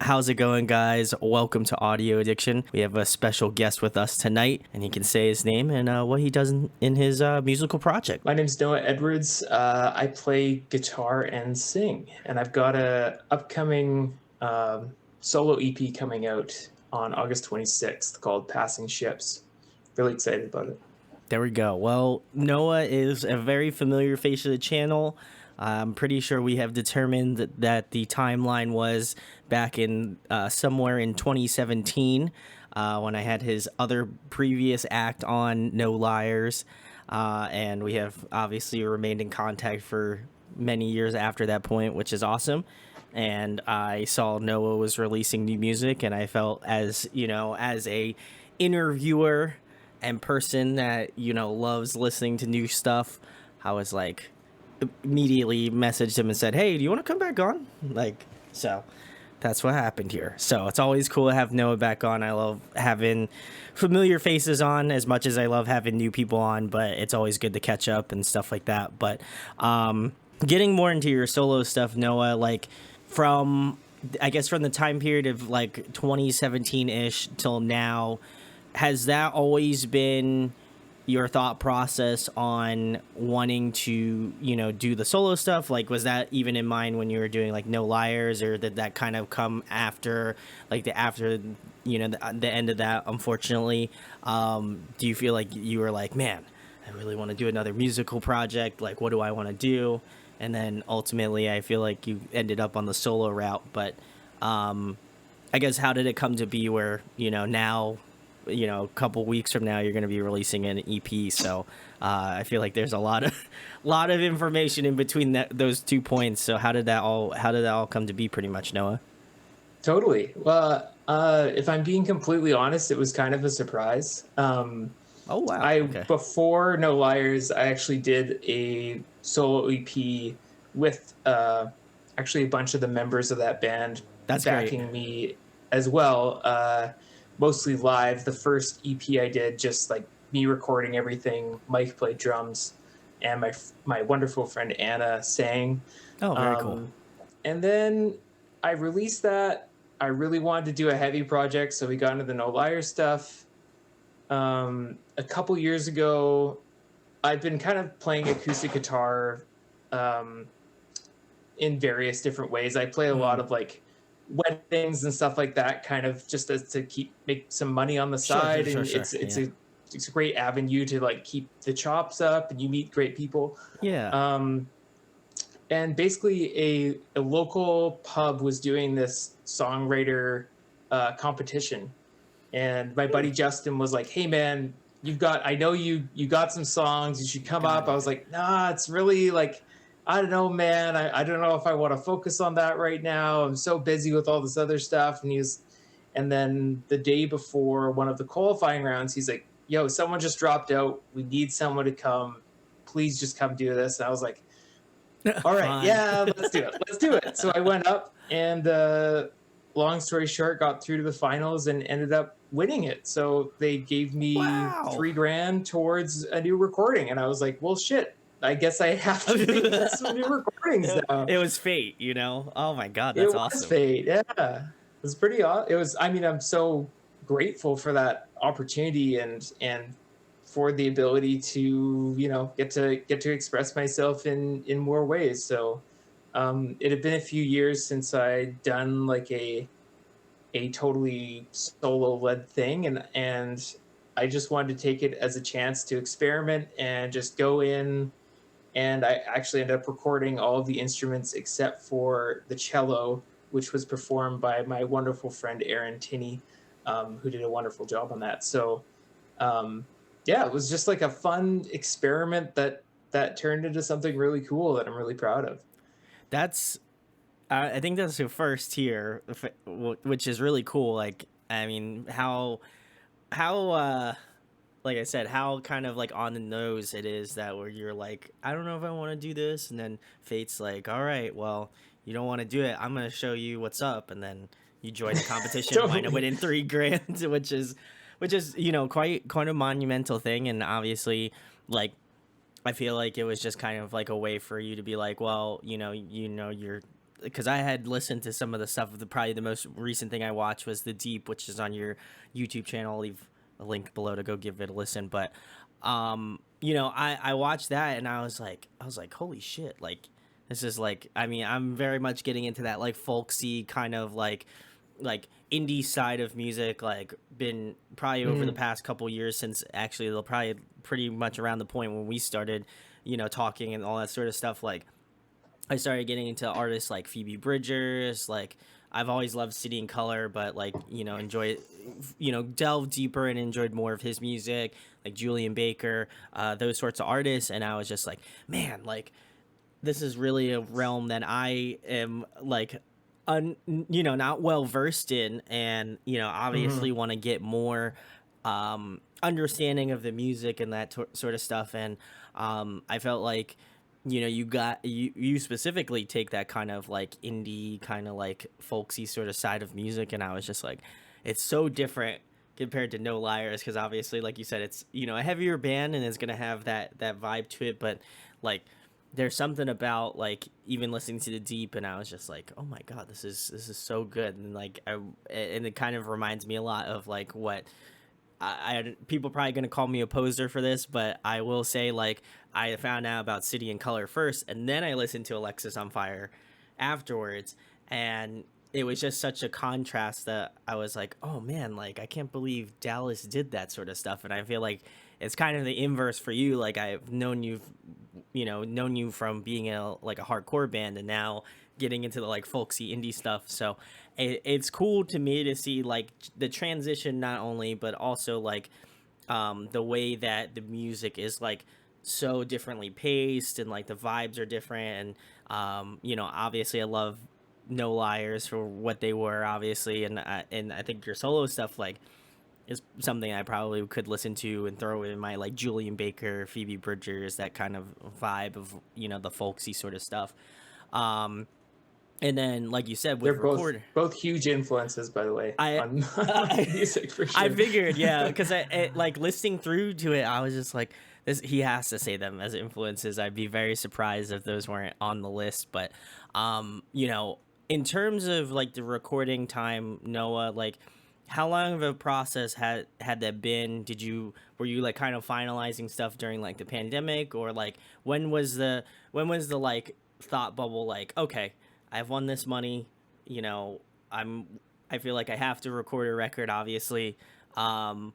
How's it going, guys? Welcome to Audio Addiction. We have a special guest with us tonight, and he can say his name and what he does in his musical project. My name's Noah Edwards. I play guitar and sing, and I've got a upcoming solo EP coming out on August 26th called Passing Ships. Really excited about it. There we go. Well, Noah is a very familiar face of the channel. I'm pretty sure we have determined that the timeline was back in somewhere in 2017 when I had his other previous act on No Liars. And we have obviously remained in contact for many years after that point, which is awesome. And I saw Noah was releasing new music, and I felt as a interviewer and person that loves listening to new stuff, I was like immediately messaged him and said, hey, do you want to come back on? So that's what happened here. So it's always cool to have Noah back on. I love having familiar faces on as much as I love having new people on, but it's always good to catch up and stuff like that. But getting more into your solo stuff, Noah, from the time period of 2017-ish till now, has that always been your thought process on wanting to, do the solo stuff? Was that even in mind when you were doing No Liars, or did that kind of come after, the end of that, unfortunately? Do you feel like you were like, man, I really want to do another musical project? What do I want to do? And then ultimately, I feel like you ended up on the solo route. But I guess how did it come to be where, now, a couple weeks from now, you're going to be releasing an EP. So I feel like there's a lot of information in between those 2 points. So how did that all come to be, pretty much, Noah? Totally. Well, if I'm being completely honest, it was kind of a surprise. Oh, wow. Okay. Before No Liars, I actually did a solo EP with actually a bunch of the members of that band backing me as well. Mostly live. The first EP I did, just me recording everything. Mike played drums, and my wonderful friend Anna sang. Oh, very cool. And then I released that. I really wanted to do a heavy project, so we got into the No Liars stuff. A couple years ago, I've been kind of playing acoustic guitar in various different ways. I play a lot of weddings and stuff like that, kind of just to make some money on the side. Sure. It's a great avenue to keep the chops up, and you meet great people. Yeah. And basically a local pub was doing this songwriter competition, and my buddy Justin was like, hey man, I know you got some songs, you should come up. I was like, nah, it's really I don't know, man. I don't know if I want to focus on that right now. I'm so busy with all this other stuff. And then the day before one of the qualifying rounds, he's like, yo, someone just dropped out. We need someone to come. Please just come do this. And I was like, all right, yeah, let's do it. So I went up, and long story short, got through to the finals and ended up winning it. So they gave me $3,000 towards a new recording. And I was like, well, shit. I guess I have to make some new recordings now. It was fate, Oh my God, that's awesome. It was fate, yeah. It was pretty awesome. I'm so grateful for that opportunity and for the ability to, get to express myself in more ways. So it had been a few years since I'd done a totally solo-led thing, and I just wanted to take it as a chance to experiment and just go in. And I actually ended up recording all of the instruments except for the cello, which was performed by my wonderful friend Aaron Tinney, who did a wonderful job on that. So, it was just a fun experiment that turned into something really cool that I'm really proud of. I think that's your first here, which is really cool. How like I said, how kind of on the nose it is that where you're I don't know if I want to do this, and then fate's all right, well, you don't want to do it, I'm gonna show you what's up, and then you join the competition. Totally. Wind up winning $3,000, which is quite a monumental thing. And obviously I feel like it was just kind of a way for you to be well, you're because I had listened to some of the stuff. Probably the most recent thing I watched was The Deep, which is on your YouTube channel. I'll leave a link below to go give it a listen. But I watched that and I was like, holy shit, like this is like, I mean, I'm very much getting into that like folksy kind of like indie side of music, like been probably over the Mm, past couple years, since actually they'll probably pretty much around the point when we started talking and all that sort of stuff. Like I started getting into artists like Phoebe Bridgers. Like I've always loved City and Color, but like enjoy delve deeper and enjoyed more of his music, like Julian Baker, those sorts of artists. And I was just like, man, like this is really a realm that I am like not well versed in, and obviously mhm. want to get more understanding of the music and that sort of stuff. And I felt like you specifically take that kind of like indie kind of like folksy sort of side of music, and I was just like, it's so different compared to No Liars, because obviously like you said, it's a heavier band and it's gonna have that vibe to it. But like there's something about like even listening to The Deep, and I was just like, oh my god, this is so good. And like and it kind of reminds me a lot of like what people probably gonna call me a poser for this, but I will say like I found out about City and Color first, and then I listened to Alexis on Fire afterwards, and it was just such a contrast that I was like, oh man, like I can't believe Dallas did that sort of stuff. And I feel like it's kind of the inverse for you. Like I've known you from being in like a hardcore band, and now getting into the like folksy indie stuff. So it's cool to me to see like the transition, not only but also like the way that the music is like so differently paced, and like the vibes are different. And obviously I love No Liars for what they were, obviously. And I think your solo stuff like is something I probably could listen to and throw in my like Julian Baker, Phoebe Bridgers, that kind of vibe of the folksy sort of stuff. um and then like you said They're with both record, both huge influences, by the way, I on on I, music for I sure. figured, yeah, because like listening through to it, I was just like, this. He has to say them as influences. I'd be very surprised if those weren't on the list. But, in terms of like the recording time, Noah, like, how long of a process had that been? Were you like kind of finalizing stuff during like the pandemic, or like when was the like thought bubble like, okay, I've won this money, you know, I feel like I have to record a record, obviously. Um,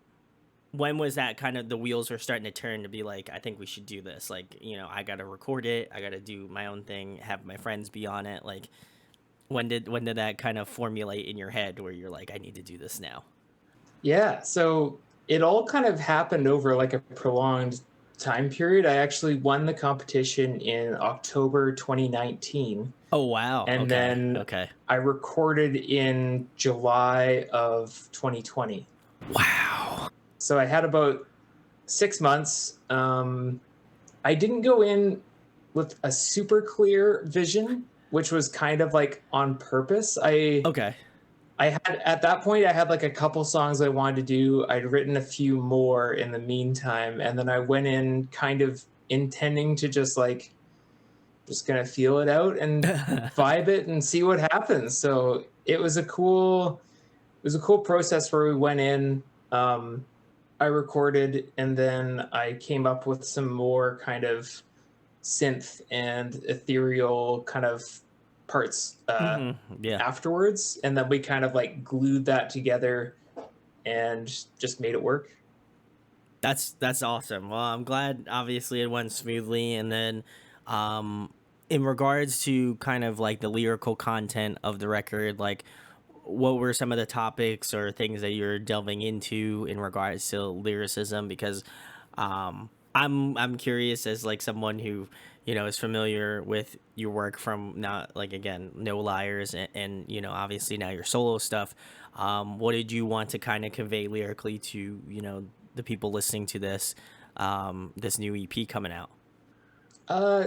when was that kind of the wheels were starting to turn to be like, I think we should do this? Like, I got to record it. I got to do my own thing, have my friends be on it. Like, when did that kind of formulate in your head where you're like, I need to do this now? Yeah, so it all kind of happened over like a prolonged time period. I actually won the competition in October 2019, Oh, wow. and Okay. then Okay. I recorded in July of 2020. Wow. So I had about 6 months. I didn't go in with a super clear vision, which was kind of like on purpose. Okay. I had at that point I had like a couple songs I wanted to do. I'd written a few more in the meantime, and then I went in kind of intending to just gonna feel it out and vibe it and see what happens. So it was a cool process where we went in. I recorded, and then I came up with some more kind of synth and ethereal kind of parts Yeah. afterwards, and then we kind of like glued that together and just made it work. That's awesome. Well, I'm glad obviously it went smoothly. And then in regards to kind of like the lyrical content of the record, like what were some of the topics or things that you're delving into in regards to lyricism? Because I'm curious, as like someone who is familiar with your work from, not like, again, No Liars, and obviously now your solo stuff. What did you want to kind of convey lyrically to the people listening to this new EP coming out? uh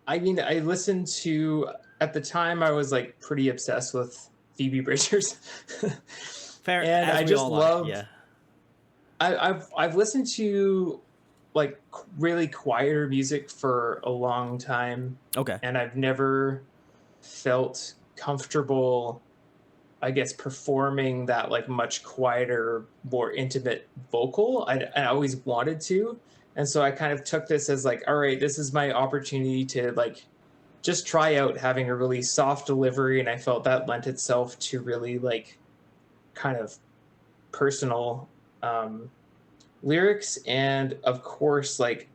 I mean, I listened to, at the time I was like pretty obsessed with Phoebe Bridgers. Fair, And as I we just all are. loved Yeah. I've listened to like really quieter music for a long time, Okay. and I've never felt comfortable, I guess, performing that like much quieter, more intimate vocal. I always wanted to. And so I kind of took this as like, all right, this is my opportunity to like just try out having a really soft delivery. And I felt that lent itself to really like kind of personal lyrics. And of course, like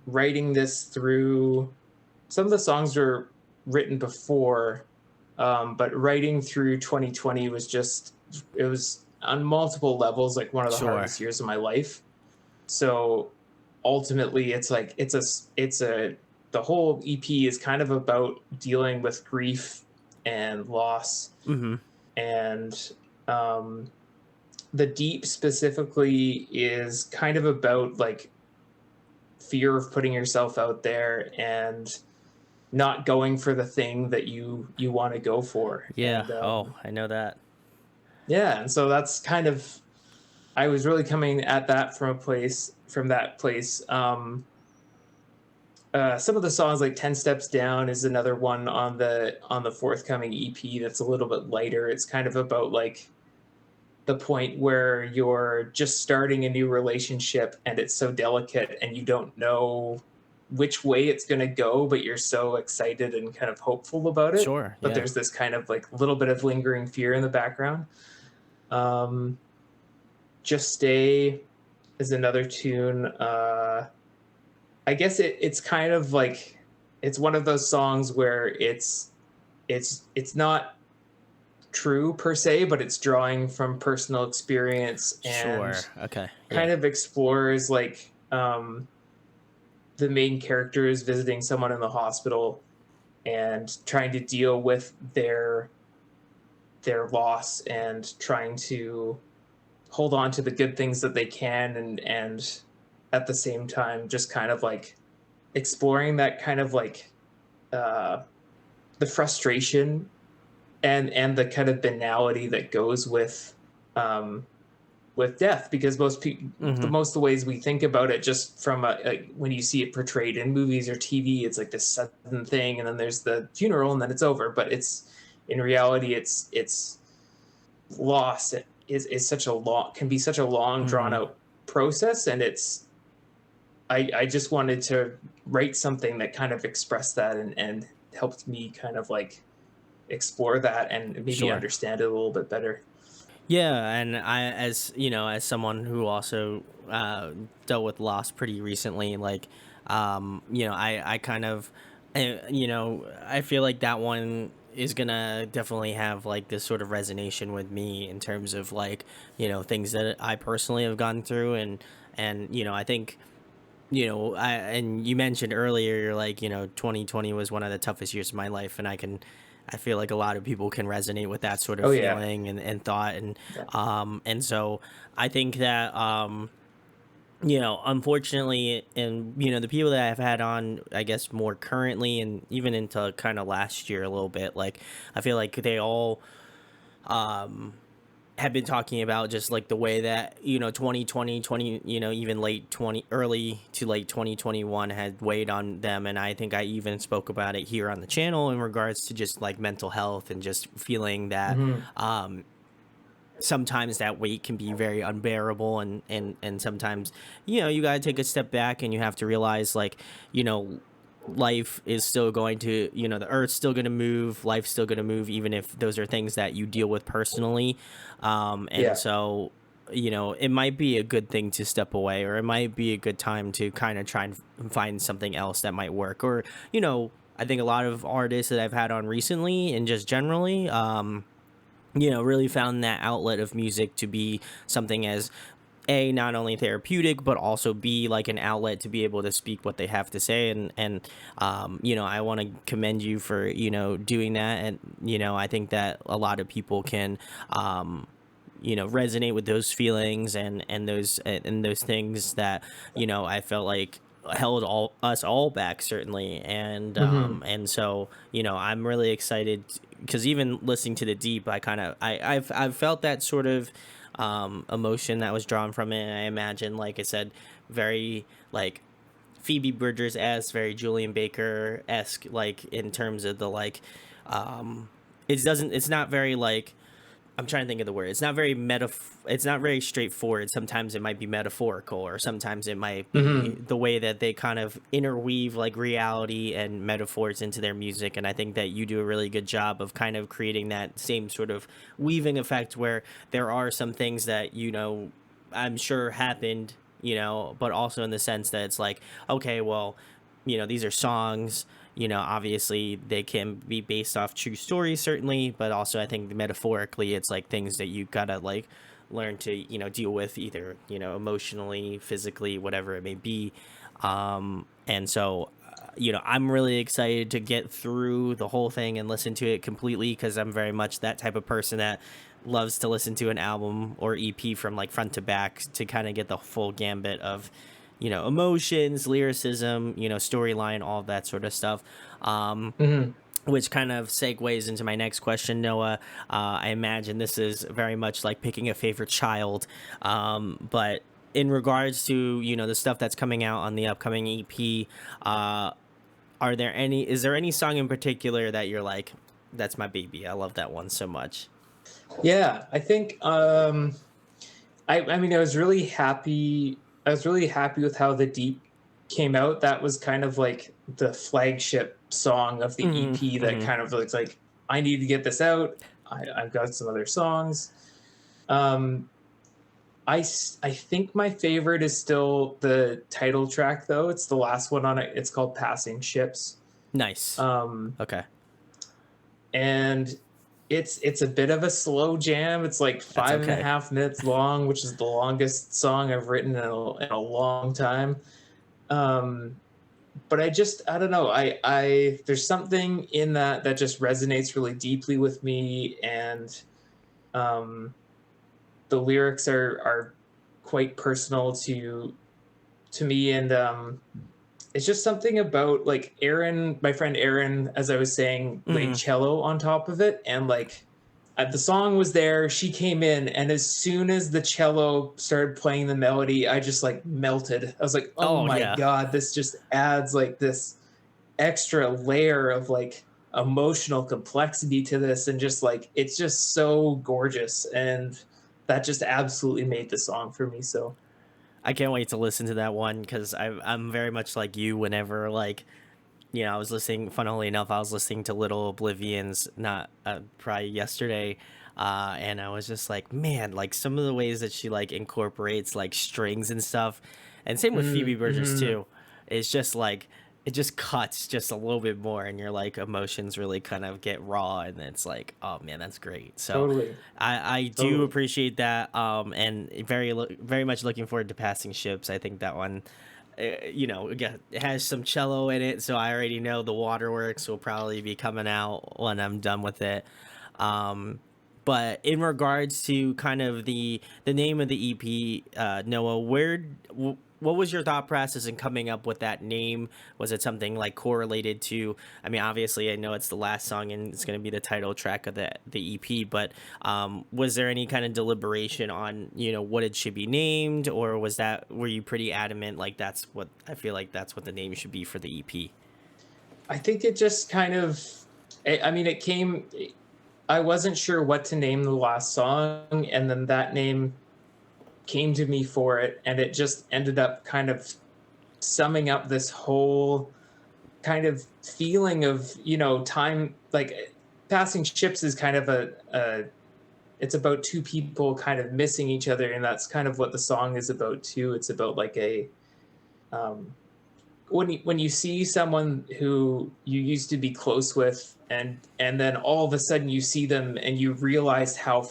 writing this through some of the songs were written before, but writing through 2020 was just, it was on multiple levels like one of the Sure. hardest years of my life. So ultimately, it's like it's a the whole EP is kind of about dealing with grief and loss, Mm-hmm. and um, the deep specifically is kind of about like fear of putting yourself out there and not going for the thing that you want to go for. Yeah. And Oh, I know that. yeah, and so that's kind of, I was really coming at that from that place. Some of the songs like 10 steps down is another one on the forthcoming EP that's a little bit lighter. It's kind of about like the point where you're just starting a new relationship and it's so delicate and you don't know which way it's going to go, but you're so excited and kind of hopeful about it, Sure. but Yeah. there's this kind of like little bit of lingering fear in the background. um just Stay is another tune. I guess it's kind of like, it's one of those songs where it's not true per se, but it's drawing from personal experience and Sure. Okay. Yeah. kind of explores like the main character is visiting someone in the hospital and trying to deal with their loss and trying to hold on to the good things that they can, and at the same time just kind of like exploring that kind of like uh the frustration and the kind of banality that goes um with death, because most people, the Mm-hmm. most of the ways we think about it just from when you see it portrayed in movies or TV, it's like this sudden thing and then there's the funeral and then it's over, but it's, in reality, it's loss is such a long, can be such a long drawn Mm-hmm. out process. And it's, I just wanted to write something that kind of expressed that and helped me kind of like explore that and maybe Sure. understand it a little bit better. Yeah, and I, as you know, as someone who also dealt with loss pretty recently, like, I kind of, I feel like that one is gonna definitely have like this sort of resonation with me in terms of like, things that I personally have gone through, and I think, and you mentioned earlier, like, 2020 was one of the toughest years of my life, and I feel like a lot of people can resonate with that sort of Oh yeah. feeling and thought, Yeah. and so I think that, unfortunately, and the people that I've had on, I guess, more currently, and even into kind of last year a little bit, like, I feel like they all, um, have been talking about just like the way that 2020, even late 20, early to late 2021 had weighed on them, and I think I even spoke about it here on the channel in regards to just like mental health and just feeling that, Hmm. um sometimes that weight can be very unbearable, and sometimes you got to take a step back and you have to realize, like, you know life is still going to, the earth's still going to move, life's still going to move, even if those are things that you deal with personally, and Yeah. so it might be a good thing to step away, or it might be a good time to kind of try and find something else that might work, or I think a lot of artists that I've had on recently and just generally, really found that outlet of music to be something as a, not only therapeutic, but also b, like an outlet to be able to speak what they have to say, and I want to commend you for doing that, and I think that a lot of people can resonate with those feelings, and those things that I felt like held all back, certainly, Hmm. and so I'm really excited, because even listening to the deep, I kind of I've felt that sort of emotion that was drawn from it, and I imagine, like I said, very like Phoebe Bridgers esque, very Julian Baker esque, like in terms of the like, um it's not very like, I'm trying to think of the word. It's not very it's not very straightforward. Sometimes it might be metaphorical, or sometimes it might be Hmm. the way that they kind of interweave like reality and metaphors into their music. And I think that you do a really good job of kind of creating that same sort of weaving effect where there are some things that, I'm sure happened, but also in the sense that it's like, okay, well, these are songs, obviously they can be based off true stories, certainly, but also I think metaphorically, it's like things that you gotta like learn to, deal with either, emotionally, physically, whatever it may be. And so, I'm really excited to get through the whole thing and listen to it completely because I'm very much that type of person that loves to listen to an album or EP from like front to back to kind of get the full gambit of, emotions, lyricism, storyline, all that sort of stuff. Um, Hmm. which kind of segues into my next question, Noah. I imagine this is very much like picking a favorite child. But in regards to, the stuff that's coming out on the upcoming EP, is there any song in particular that you're like, that's my baby? I love that one so much. Yeah, I think I mean, I was really happy with how the Deep came out. That was kind of like the flagship song of the Hmm. EP that Hmm. kind of looks like I need to get this out. I've got some other songs. Um, I think my favorite is still the title track though. It's the last one on it. It's called Passing Ships. Nice. Um, Okay. and it's a bit of a slow jam. It's like That's five and a okay. half minutes long, which is the longest song I've written in a long time. Um, but I don't know. I there's something in that just resonates really deeply with me, and um, the lyrics are quite personal to me, and it's just something about like Aaron, my friend Aaron, as I was saying, laid Hmm. cello on top of it. And like the song was there, she came in, and as soon as the cello started playing the melody, I just like melted. I was like, oh Oh, my yeah. God, this just adds like this extra layer of like emotional complexity to this. And just like, it's just so gorgeous. And that just absolutely made the song for me. So, I can't wait to listen to that one because I'm very much like you whenever like, I was listening. Funnily enough, I was listening to Little Oblivions not probably yesterday, and I was just like, man, like some of the ways that she like incorporates like strings and stuff, and same with Phoebe Bridgers mm-hmm, too. It's just like it just cuts just a little bit more, and your like emotions really kind of get raw, and it's like, oh man, that's great. So, totally, I do totally. appreciate that, and very much looking forward to Passing Ships. I think that one again, it has some cello in it, so I already know the waterworks will probably be coming out when I'm done with it. Um, but in regards to kind of the name of the EP, Noah, what was your thought process in coming up with that name? Was it something like correlated to? I mean, obviously, I know it's the last song and it's going to be the title track of the EP, but was there any kind of deliberation on what it should be named, or were you pretty adamant like that's what I feel like that's what the name should be for the EP? I think it just kind of, I mean, it came, I wasn't sure what to name the last song. And then that name came to me for it. And it just ended up kind of summing up this whole kind of feeling of, time. Like Passing Ships is kind of it's about two people kind of missing each other. And that's kind of what the song is about too. It's about like um, when you see someone who you used to be close with, and then all of a sudden you see them and you realize how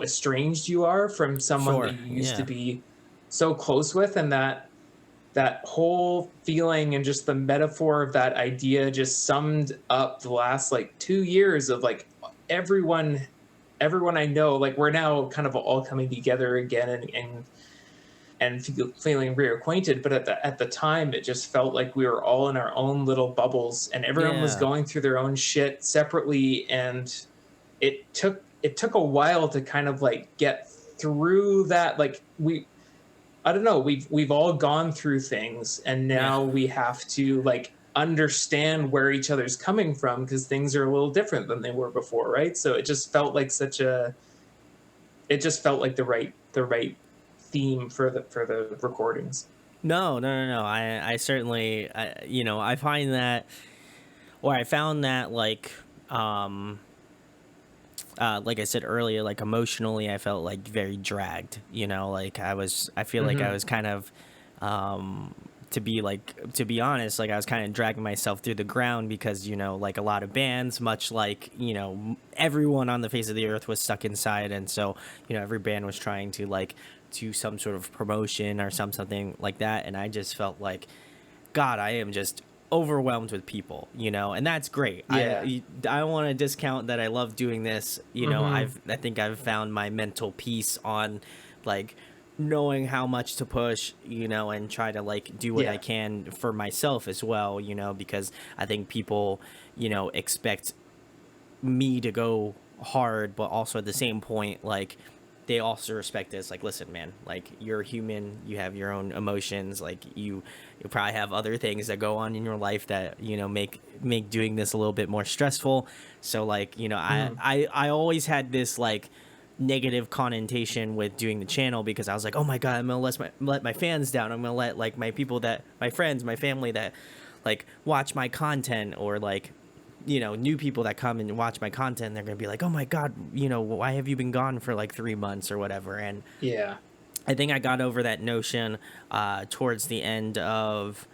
estranged you are from someone that Sure. you used to Yeah. be so close with. And that whole feeling and just the metaphor of that idea just summed up the last like 2 years of like everyone everyone I know. Like we're now kind of all coming together again, and feeling reacquainted. But at the time, it just felt like we were all in our own little bubbles, and everyone was Yeah. going through their own shit separately. And it took a while to kind of like get through that. Like I don't know, we've all gone through things, and Yeah. now we have to like understand where each other's coming from because things are a little different than they were before, right? So it just felt like it just felt like the right theme for the recordings. No, no, no, no. I certainly, I find that, or I found that, um, like I said earlier, like emotionally, I felt like very dragged. I feel like I Hmm. was kind of, to be honest, like I was kind of dragging myself through the ground because, like a lot of bands, much like, everyone on the face of the earth was stuck inside. And so, every band was trying to like do some sort of promotion or something like that. And I just felt like, God, I am just overwhelmed with people, and that's great. Yeah. I don't want to discount that I love doing this. Hmm. I think I've found my mental peace on like knowing how much to push, and try to like do what I Yeah. can for myself as well, because I think people, expect me to go hard, but also at the same point, like they also respect this. Like, listen, man, like you're human, you have your own emotions, like you probably have other things that go on in your life that make doing this a little bit more stressful. So like, Hmm. I always had this like negative connotation with doing the channel because I was like, oh my God, I'm gonna let my fans down. I'm gonna let like my people that my friends, my family that like watch my content, or like new people that come and watch my content, they're gonna be like, oh my God, why have you been gone for like 3 months or whatever. And Yeah. I think I got over that notion towards the end of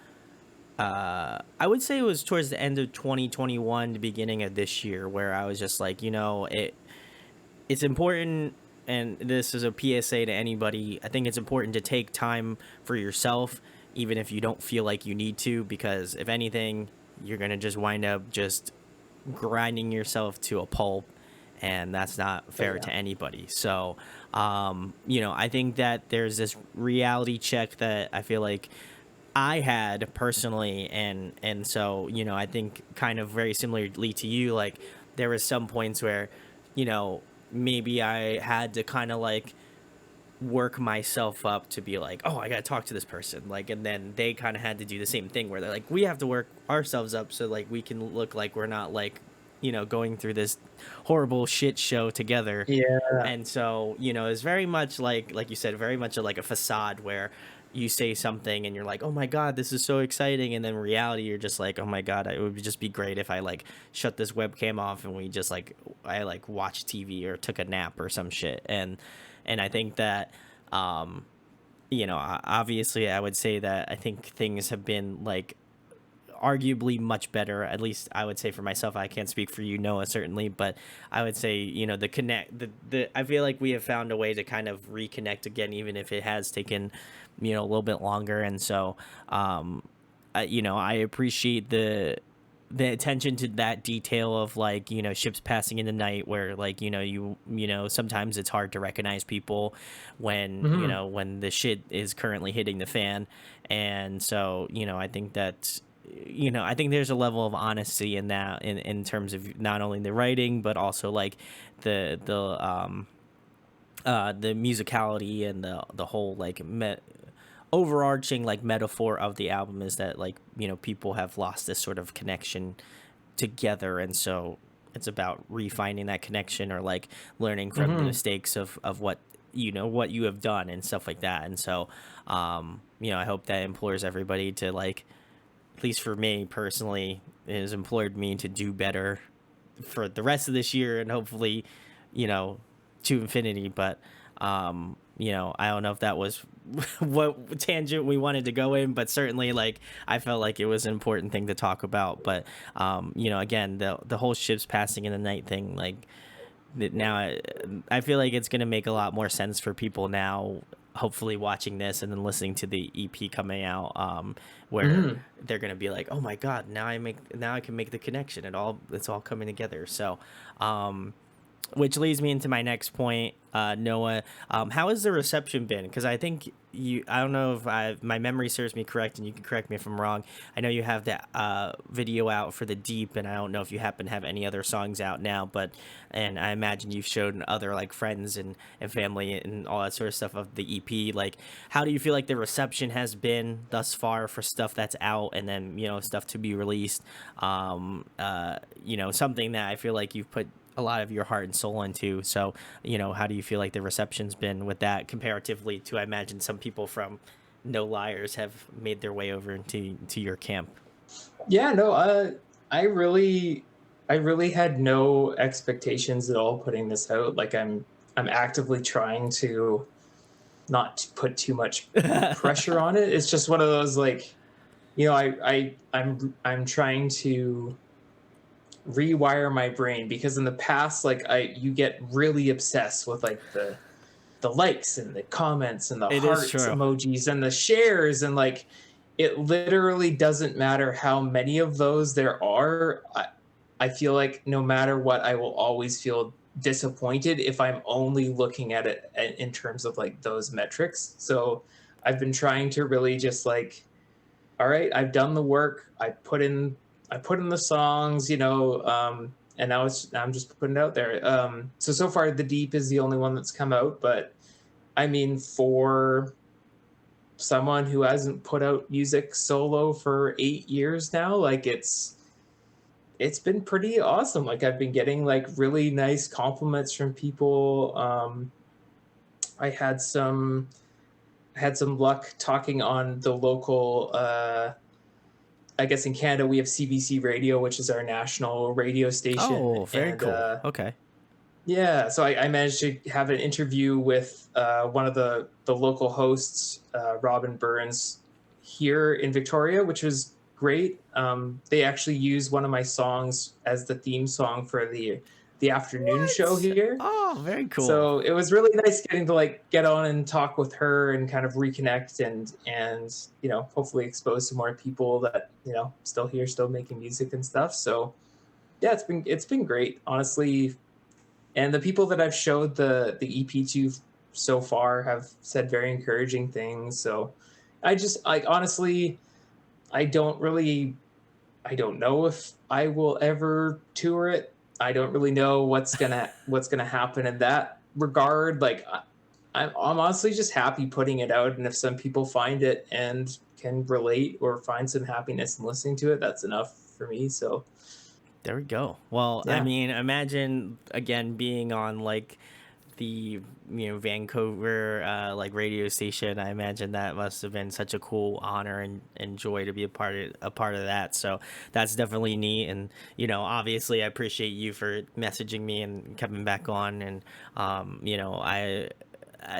I would say it was towards the end of 2021, the beginning of this year, where I was just like, it's important, and this is a PSA to anybody. I think it's important to take time for yourself, even if you don't feel like you need to, because if anything, you're gonna just wind up just grinding yourself to a pulp, and that's not Oh fair yeah. to anybody. So I think that there's this reality check that I feel like I had personally, and so I think kind of very similarly to you, like there was some points where you know maybe I had to kind of like work myself up to be like, oh, I gotta talk to this person, like, and then they kind of had to do the same thing where they're like, we have to work ourselves up so like we can look like we're not like going through this horrible shit show together. Yeah. And so it's very much like you said, very much like a facade where you say something and you're like, oh my God, this is so exciting, and then in reality you're just like, oh my God, it would just be great if I like shut this webcam off and we just like I like watched TV or took a nap or some shit. And I think that um obviously I would say that I think things have been like arguably much better. At least I would say for myself. I can't speak for you, Noah, certainly, but I would say the connect the I feel like we have found a way to kind of reconnect again, even if it has taken a little bit longer. And so I appreciate the attention to that detail of like ships passing in the night, where like sometimes it's hard to recognize people when Hmm. when the shit is currently hitting the fan. And so I think that I think there's a level of honesty in that, in terms of not only the writing but also like the musicality and the whole like overarching like metaphor of the album is that like people have lost this sort of connection together. And so it's about refining that connection, or like learning from the Hmm. mistakes of what what you have done and stuff like that. And so I hope that implores everybody to like, at least for me personally, it has implored me to do better for the rest of this year, and hopefully you know to infinity. But I don't know if that was what tangent we wanted to go in, but certainly like I felt like it was an important thing to talk about. But again, the whole ships passing in the night thing, like now I feel like it's going to make a lot more sense for people now, hopefully watching this and then listening to the EP coming out, where Hmm. they're going to be like, oh my God, now I can make the connection. It's all coming together. So Which leads me into my next point, Noah. How has the reception been? Because I think I don't know if my memory serves me correct, and you can correct me if I'm wrong. I know you have that video out for the Deep, and I don't know if you happen to have any other songs out now, and I imagine you've shown other like friends and family and all that sort of stuff of the EP. Like, how do you feel like the reception has been thus far for stuff that's out, and then stuff to be released? Something that I feel like you've put a lot of your heart and soul into. So, how do you feel like the reception's been with that comparatively to, I imagine, some people from No Liars have made their way over into your camp? Yeah, no, I really, I really had no expectations at all putting this out. Like I'm actively trying to not put too much pressure on it. It's just one of those like, I'm trying to rewire my brain because in the past, like you get really obsessed with like the likes and the comments and the It is hearts true. emojis and the shares and like it literally doesn't matter how many of those there are. I feel like no matter what, I will always feel disappointed if I'm only looking at it in terms of like those metrics. So I've been trying to really just like, all right, I've done the work. I put in the songs, and now I'm just putting it out there. So far, The Deep is the only one that's come out, but I mean, for someone who hasn't put out music solo for 8 years now, like it's been pretty awesome. Like I've been getting like really nice compliments from people. I had some luck talking on the local. I guess in Canada we have CBC Radio, which is our national radio station, Oh, very and cool. Okay. yeah, so I managed to have an interview with one of the local hosts, Robin Burns, here in Victoria, which was great. They actually used one of my songs as the theme song for the afternoon show What? here. Oh, very cool. So it was really nice getting to like get on and talk with her and kind of reconnect and hopefully expose to more people that still here, still making music and stuff. So yeah, it's been great, honestly. And the people that I've showed the EP to so far have said very encouraging things. So I just like honestly, I don't really I don't know if I will ever tour it. I don't really know what's gonna happen in that regard. Like I'm honestly just happy putting it out, and if some people find it and can relate or find some happiness in listening to it, that's enough for me. So There we go. Well, I yeah, mean, imagine again being on like the Vancouver like radio station. I imagine that must have been such a cool honor and joy to be a part of that. So that's definitely neat. And obviously, I appreciate you for messaging me and coming back on. And I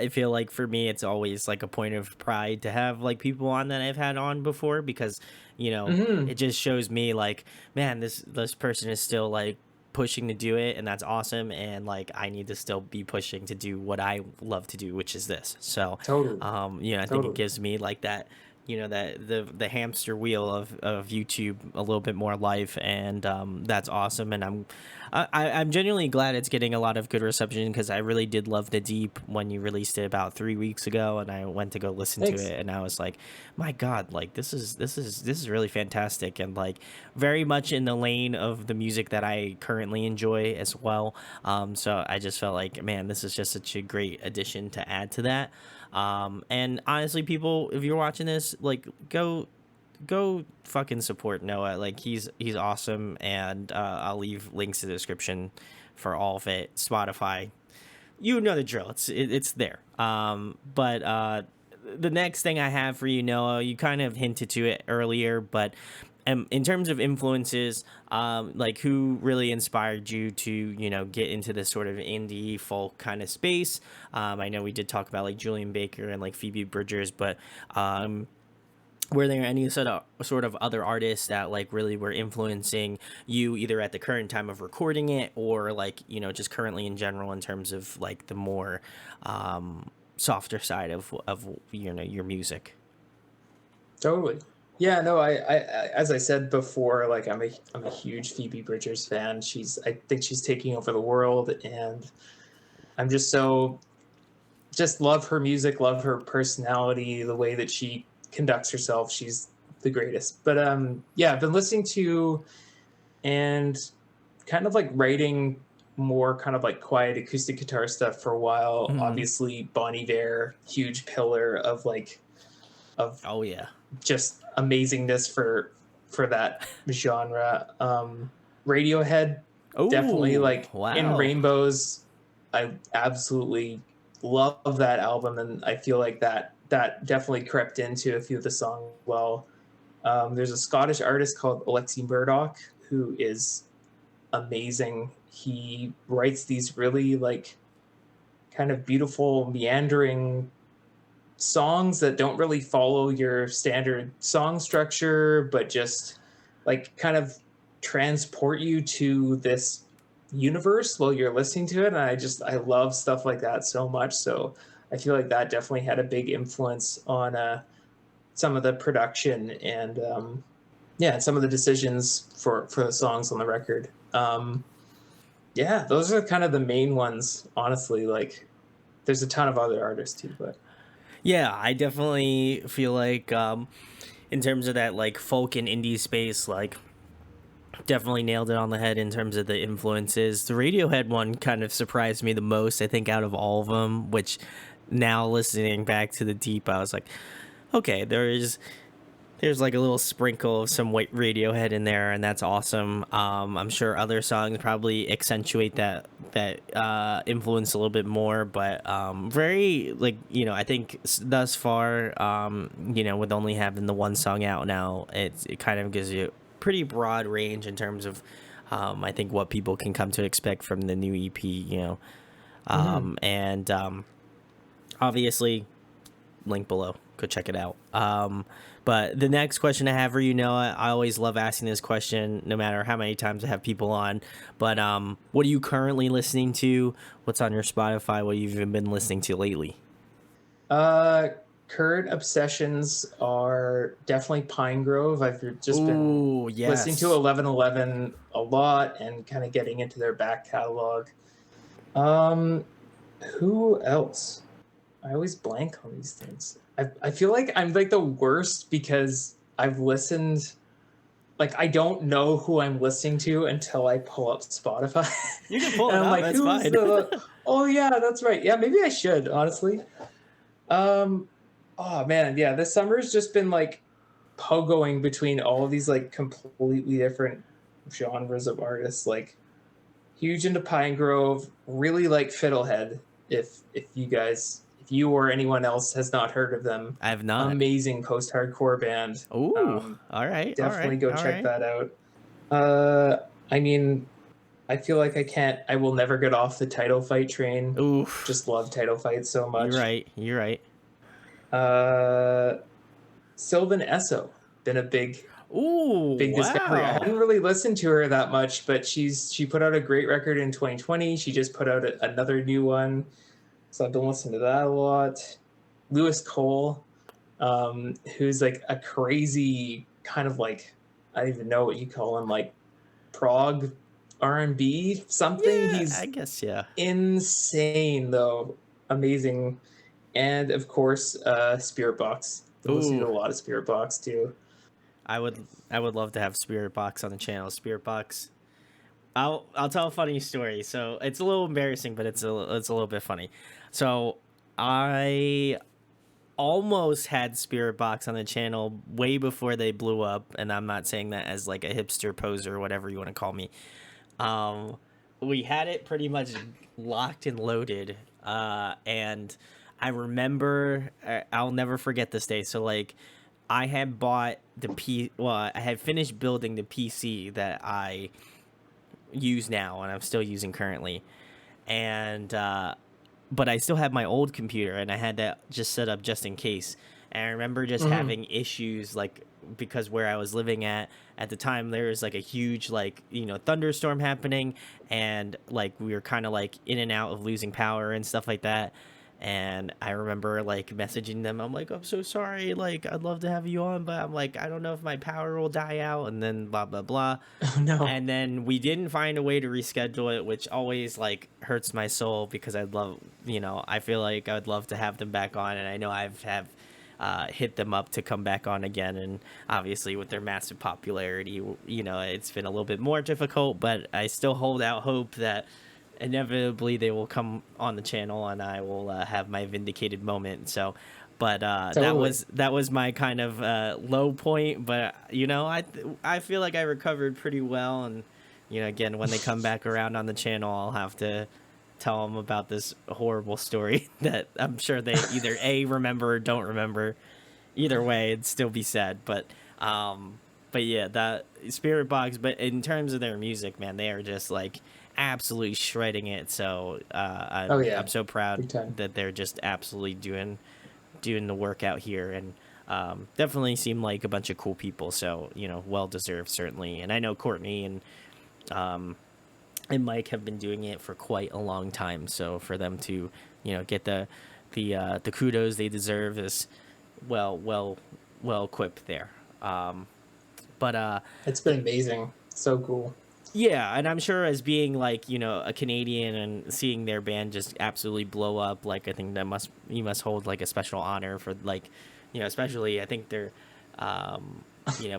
feel like for me, it's always like a point of pride to have like people on that I've had on before because hmm it just shows me like, man, this person is still like pushing to do it, and that's awesome. And like I need to still be pushing to do what I love to do, which is this. So totally, I think it totally. gives me like that, that the hamster wheel of YouTube a little bit more life, and that's awesome. And I'm genuinely glad it's getting a lot of good reception because I really did love The Deep when you released it about 3 weeks ago, and I went to go listen to Thanks. it, and I was like, my God, like this is really fantastic, and like very much in the lane of the music that I currently enjoy as well. So I just felt like, man, this is just such a great addition to add to that. And honestly, people, if you're watching this, like go fucking support Noah. Like he's awesome, and I'll leave links to the description for all of it. Spotify, you know the drill. It's there. But the next thing I have for you, Noah, you kind of hinted to it earlier, but in terms of influences, like who really inspired you to get into this sort of indie folk kind of space? I know we did talk about like Julian Baker and like Phoebe Bridgers, but were there any sort of other artists that like really were influencing you either at the current time of recording it or like just currently in general in terms of like the more softer side of your music? Totally. Yeah, no, as I said before, like I'm a huge Phoebe Bridgers fan. I think she's taking over the world, and I'm just so just love her music, love her personality, the way that she conducts herself. She's the greatest. But yeah, I've been listening to and kind of like writing more kind of like quiet acoustic guitar stuff for a while. Hmm. Obviously, Bonnie Bear, huge pillar of of Oh yeah. just amazingness for that genre. Radiohead, definitely Oh like In wow. Rainbows. I absolutely love that album, and I feel like that definitely crept into a few of the songs well. There's a Scottish artist called Alexi Murdoch who is amazing. He writes these really like kind of beautiful meandering songs that don't really follow your standard song structure, but just like kind of transport you to this universe while you're listening to it. And I love stuff like that so much. So I feel like that definitely had a big influence on some of the production and yeah, some of the decisions for the songs on the record. Yeah, those are kind of the main ones, honestly. Like there's a ton of other artists too, but Yeah, I definitely feel like in terms of that like folk and indie space, like definitely nailed it on the head in terms of the influences. The Radiohead one kind of surprised me the most, I think, out of all of them, which now listening back to the deep, I was like, okay, there's like a little sprinkle of some white Radiohead in there, and that's awesome. I'm sure other songs probably accentuate that influence a little bit more, but very like I think thus far, with only having the one song out now, it kind of gives you a pretty broad range in terms of I think what people can come to expect from the new EP. mhm. And obviously link below. Go check it out. But the next question I have for you, Noah, I always love asking this question, no matter how many times I have people on. But what are you currently listening to? What's on your Spotify? What have you been listening to lately? Uh, Current obsessions are definitely Pine Grove. I've just been Ooh, listening to yes. 1111 a lot and kind of getting into their back catalog. Um, who else? I always blank on these things. I feel like I'm like the worst because I've listened like I don't know who I'm listening to until I pull up Spotify. You can pull And it I'm up. like, That's who's fine. the oh yeah, that's right. Yeah, maybe I should, honestly. Um, oh man, yeah, this summer's just been like pogoing between all of these like completely different genres of artists. Like huge into Pine Grove, really like Fiddlehead. If you or anyone else has not heard of them, I have not. amazing post-hardcore band. Ooh, Um, all right, all Definitely right, go all check right. that out. I mean, I feel like I will never get off the title fight train. Ooh, Just love title fights so you're much. right. You're right. Uh, Sylvan Esso, been a Ooh, big discovery. I wow. hadn't really listened to her that much, but she put out a great record in 2020. She just put out another new one, so I've been listening to that a lot. Lewis Cole, who's like a crazy kind of like I don't even know what you call him, like prog R&B something. Yeah, I He's guess yeah. insane though, amazing, and of course, Spirit Box. Been listening to Ooh, a lot of Spirit Box too. I would love to have Spirit Box on the channel. Spirit Box. I'll tell a funny story. So it's a little embarrassing, but it's a little bit funny. So I almost had Spirit Box on the channel way before they blew up, and I'm not saying that as like a hipster poser or whatever you want to call me. Um, we had it pretty much locked and loaded, and I remember I'll never forget this day. So like, I had bought well, I had finished building the PC that I use now, and I'm still using currently, and but I still have my old computer, and I had that just set up just in case. And I remember just Hmm. having issues like because where I was living at the time there was like a huge like thunderstorm happening, and like we were kind of like in and out of losing power and stuff like that. And I remember like messaging them. I'm like, I'm so sorry. Like, I'd love to have you on, but I'm like, I don't know if my power will die out. And then blah blah blah. Oh no. And then we didn't find a way to reschedule it, which always like hurts my soul because I feel like I would love to have them back on, and I know I've have hit them up to come back on again, and obviously with their massive popularity, it's been a little bit more difficult, but I still hold out hope that inevitably they will come on the channel and I will have my vindicated moment. So, but Totally. that was my kind of low point. But I feel like I recovered pretty well, and again, when they come back around on the channel, I'll have to tell them about this horrible story that I'm sure they either a remember or don't remember. Either way, it'd still be sad. But yeah, that Spirit Box. But in terms of their music, man, they are just like absolutely shredding it. So Oh I'm yeah, so proud big time. that they're just absolutely doing the work out here, and definitely seem like a bunch of cool people. So well deserved certainly. And I know Courtney and Mike have been doing it for quite a long time. So for them to get the kudos they deserve is well equipped there. But It's been amazing. So cool. yeah, and I'm sure as being like a Canadian and seeing their band just absolutely blow up, like I think that you must hold like a special honor for like especially I think they're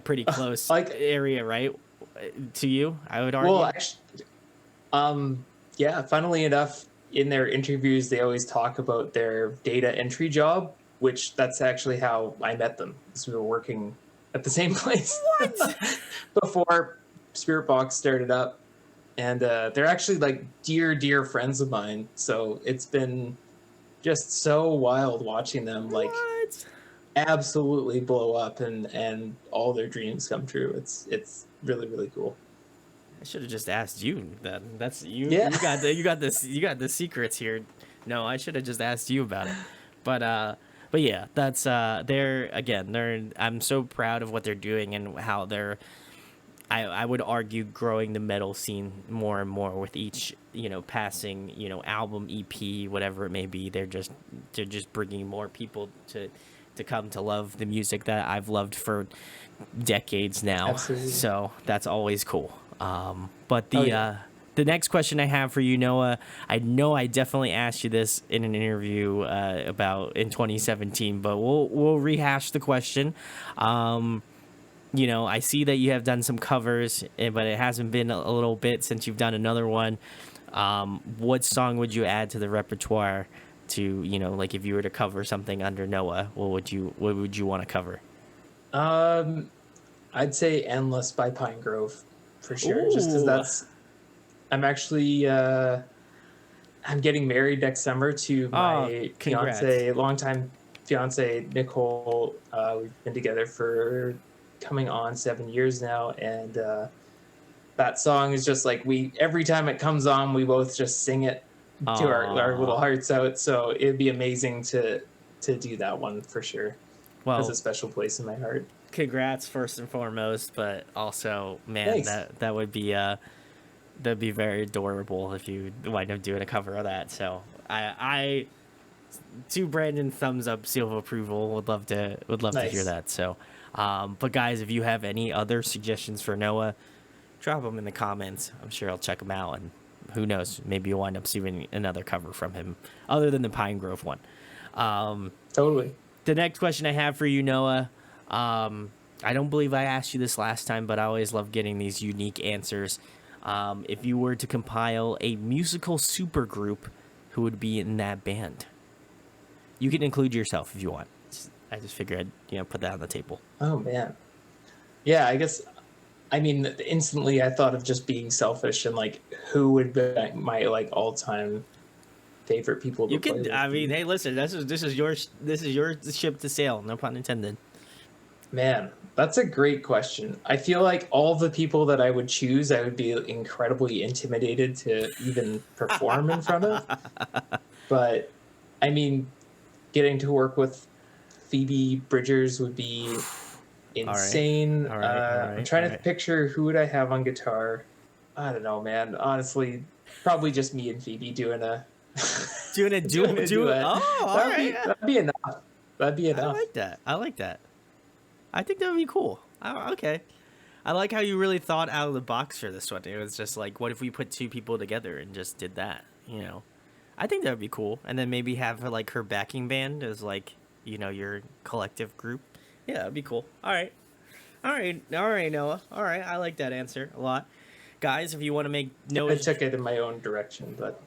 pretty close Like, area, right, to you, I would well, argue. actually, yeah. Funnily enough, in their interviews, they always talk about their data entry job, which that's actually how I met them. Because we were working at the same place What? before Spirit Box started up, and they're actually like dear friends of mine. So it's been just so wild watching them like What? absolutely blow up and all their dreams come true. It's really cool. I should have just asked you. That's you. Yeah. You got the secrets here. No, I should have just asked you about it. But yeah, that's they're again. I'm so proud of what they're doing and how they're. I would argue growing the metal scene more and more with each passing album, EP, whatever it may be. They're just bringing more people to come to love the music that I've loved for decades now. Absolutely. So that's always cool. But Oh yeah. the next question I have for you, Noah, I know I definitely asked you this in an interview about in 2017, but we'll rehash the question. Um, I see that you have done some covers, but it hasn't been a little bit since you've done another one. What song would you add to the repertoire to, like if you were to cover something under Noah, what would you want to cover? Um, I'd say "Endless" by Pine Grove for sure. Just because Ooh. that's I'm actually I'm getting married next summer to Oh, my congrats. longtime fiance Nicole. We've been together for coming on 7 years now, and that song is just like we every time it comes on, we both just sing it to our Aw. little hearts out. So it'd be amazing to do that one for sure. Has a Well, special place in my heart. congrats first and foremost, but also, man, Thanks. that'd be very adorable if you wind up doing a cover of that. So I to Brandon, thumbs up, seal of approval. Would love to hear Nice. that. So, but guys, if you have any other suggestions for Noah, drop them in the comments. I'm sure I'll check them out, and who knows, maybe you'll wind up seeing another cover from him, other than the Pine Grove one. Um, Totally. the next question I have for you, Noah. I don't believe I asked you this last time, but I always love getting these unique answers. If you were to compile a musical supergroup, who would be in that band? You can include yourself if you want. I just figured I'd put that on the table. Oh man. Yeah, I guess I mean instantly I thought of just being selfish and like who would be my like all-time favorite people You to play could. I with mean, be. hey, listen. This is your ship to sail. No pun intended. Man, that's a great question. I feel like all the people that I would choose, I would be incredibly intimidated to even perform in front of. But I mean, getting to work with Phoebe Bridgers would be All right. insane. All right. All I'm right. All trying to right. picture who would I have on guitar. I don't know, man. Honestly, probably just me and Phoebe doing a Doing a Doing a do. duet. Oh, all right. Yeah. That'd be enough. That'd be I enough. like that. I like that. I think that would be cool. Okay. I like how you really thought out of the box for this one. It was just like, what if we put two people together and just did that? You know, I think that would be cool. And then maybe have her, like her backing band as like, your collective group. Yeah, that'd be cool. All right. All right. All right, Noah. All right. I like that answer a lot. Guys, if you want to make I Noah's. took it in my own direction, but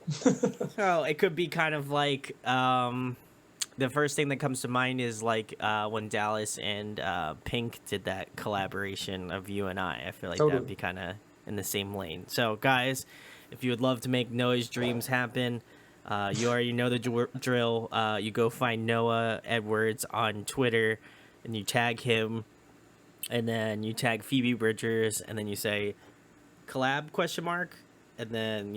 Oh, it could be kind of like the first thing that comes to mind is like when Dallas and Pink did that collaboration of You and I. I feel like that would totally. be kind of in the same lane. So, guys, if you would love to make Noah's dreams happen, you already know the drill. You go find Noah Edwards on Twitter, and you tag him, and then you tag Phoebe Bridgers, and then you say collab question mark, and then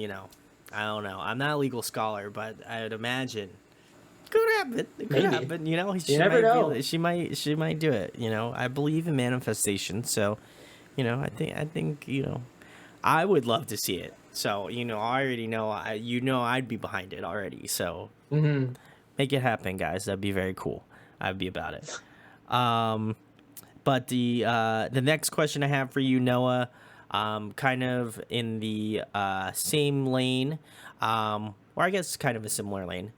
I don't know. I'm not a legal scholar, but I would imagine could happen. It could Maybe. happen. You never know. She might do it. I believe in manifestation. So, I think I would love to see it. So, I already know. I'd be behind it already. So, Hmm. make it happen, guys. That'd be very cool. I'd be about it. Um, but the next question I have for you, Noah, kind of in the same lane, or I guess kind of a similar lane.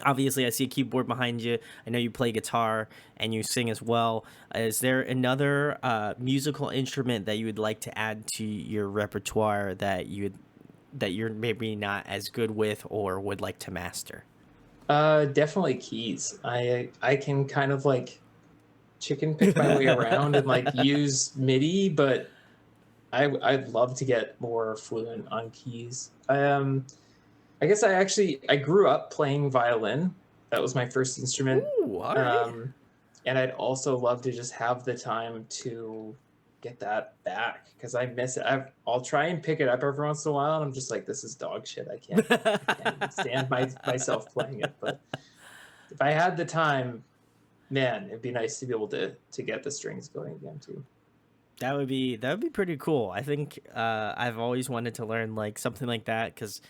Obviously, I see a keyboard behind you. I know you play guitar and you sing as well. Is there another musical instrument that you would like to add to your repertoire that you're maybe not as good with or would like to master? Definitely keys. I can kind of like chicken pick my way around and like use MIDI, but I'd love to get more fluent on keys. I guess I grew up playing violin. That was my first instrument. Ooh, all right. Um, and I'd also love to just have the time to get that back because I miss it. I'll try and pick it up every once in a while, and I'm just like, this is dog shit. I can't even stand myself playing it. But if I had the time, man, it'd be nice to be able to get the strings going again too. That would be pretty cool. I think I've always wanted to learn like something like that because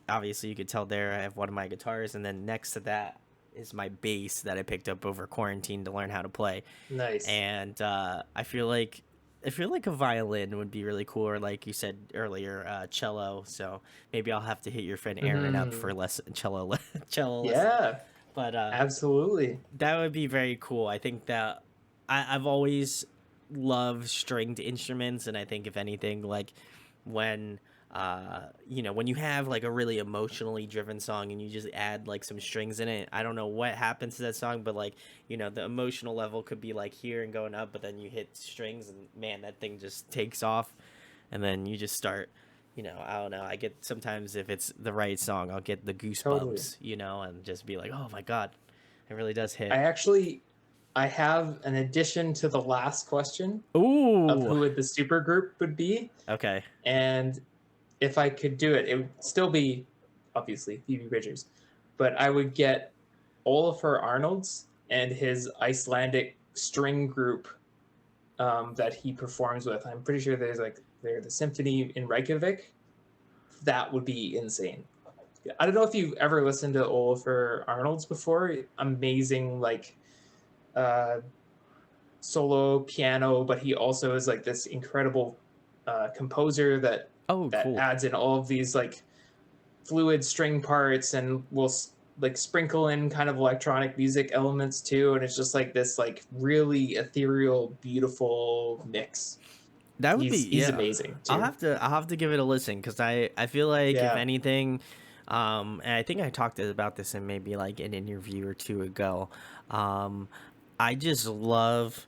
obviously you could tell there I have one of my guitars, and then next to that is my bass that I picked up over quarantine to learn how to play. Nice. And I feel like a violin would be really cool, or like you said earlier, cello. So maybe I'll have to hit your friend Aaron up for Hmm. cello cello lessons. Yeah, But absolutely. that would be very cool. I think that I've always loved stringed instruments, and I think if anything, like when when you have like a really emotionally driven song and you just add like some strings in it, I don't know what happens to that song, but like the emotional level could be like here and going up, but then you hit strings and man, that thing just takes off, and then you just start. I don't know. I get sometimes if it's the right song, I'll get the Totally. goosebumps, and just be like, oh my god, it really does hit. I have an addition to the last question of Ooh. who would the supergroup would be, Okay. and if I could do it, it would still be obviously Phoebe Bridgers, but I would get Olafur Arnolds and his Icelandic string group that he performs with. I'm pretty sure they're the symphony in Reykjavik. That would be insane. I don't know if you've ever listened to Olafur Arnolds before. Amazing, like uh, solo piano, but he also is like this incredible composer Oh, that cool. adds in all of these like fluid string parts and will like sprinkle in kind of electronic music elements too, and it's just like this like really ethereal, beautiful mix. That would be He's yeah. amazing I'll too. have to I'll have to give it a listen because I feel like if Yeah. anything, and I think I talked about this in maybe like an interview or two ago. I just love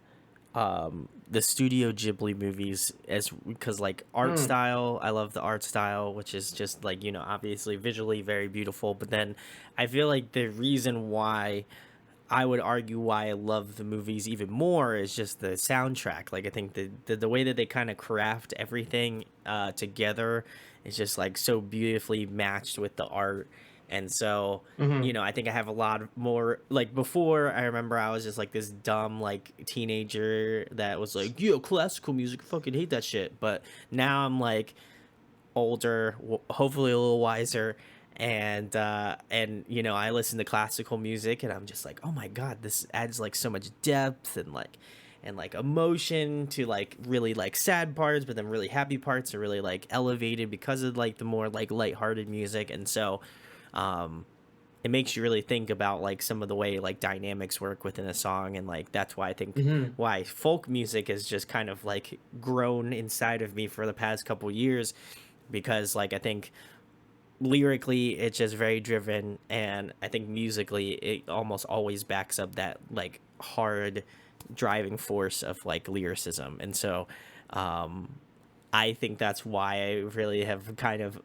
the Studio Ghibli movies as because like art Mm. style, I love the art style, which is just like obviously visually very beautiful. But then I feel like the reason why I would argue why I love the movies even more is just the soundtrack. Like I think the way that they kind of craft everything together is just like so beautifully matched with the art. And so, Hmm. I think I have a lot more like before I remember I was just like this dumb like teenager that was like, "Yo, classical music, fucking hate that shit." But now I'm like older, hopefully a little wiser, And you know, I listen to classical music and I'm just like, oh my god, this adds like so much depth and like emotion to like really like sad parts, but then really happy parts are really like elevated because of like the more like lighthearted music. And so um it makes you really think about like some of the way like dynamics work within a song. And like that's why I think Hmm. why folk music has just kind of like grown inside of me for the past couple years, because like I think lyrically it's just very driven, and I think musically it almost always backs up that like hard driving force of like lyricism. And so um I think that's why I really have kind of